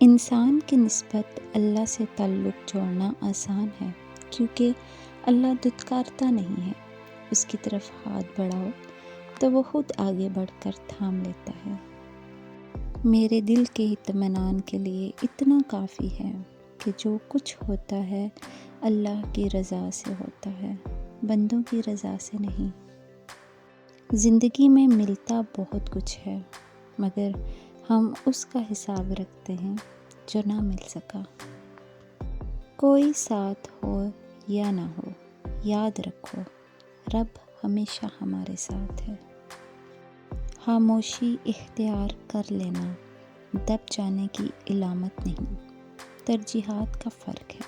انسان کی نسبت اللہ سے تعلق جوڑنا آسان ہے، کیونکہ اللہ دھتکارتا نہیں ہے۔ اس کی طرف ہاتھ بڑھاؤ تو وہ خود آگے بڑھ کر تھام لیتا ہے۔ میرے دل کے اطمینان کے لیے اتنا کافی ہے کہ جو کچھ ہوتا ہے اللہ کی رضا سے ہوتا ہے، بندوں کی رضا سے نہیں۔ زندگی میں ملتا بہت کچھ ہے، مگر ہم اس کا حساب رکھتے ہیں جو نہ مل سکا۔ کوئی ساتھ ہو یا نہ ہو، یاد رکھو رب ہمیشہ ہمارے ساتھ ہے۔ خاموشی اختیار کر لینا دب جانے کی علامت نہیں، ترجیحات کا فرق ہے۔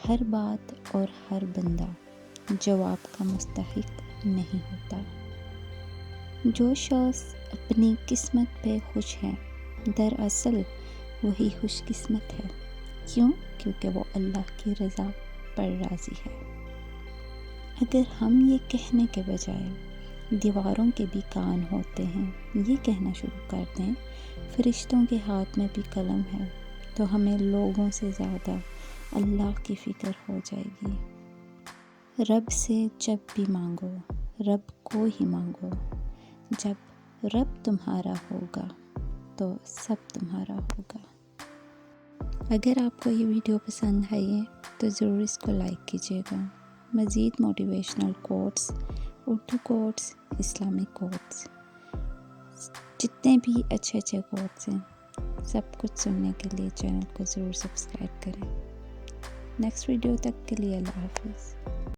ہر بات اور ہر بندہ جواب کا مستحق نہیں ہوتا۔ جو شخص اپنی قسمت پہ خوش ہے، دراصل وہی خوش قسمت ہے۔ کیوں؟ کیونکہ وہ اللہ کی رضا پر راضی ہے۔ اگر ہم یہ کہنے کے بجائے دیواروں کے بھی کان ہوتے ہیں، یہ کہنا شروع کر دیں فرشتوں کے ہاتھ میں بھی قلم ہے، تو ہمیں لوگوں سے زیادہ اللہ کی فکر ہو جائے گی۔ رب سے جب بھی مانگو، رب کو ہی مانگو۔ جب رب تمہارا ہوگا تو سب تمہارا ہوگا۔ اگر آپ کو یہ ویڈیو پسند آئی ہے تو ضرور اس کو لائک کیجیے گا۔ مزید motivational quotes, Urdu quotes, Islamic quotes, جتنے بھی اچھے کوٹس ہیں، سب کچھ سننے کے لیے چینل کو ضرور سبسکرائب کریں۔ نیکسٹ ویڈیو تک کے لیے اللہ حافظ۔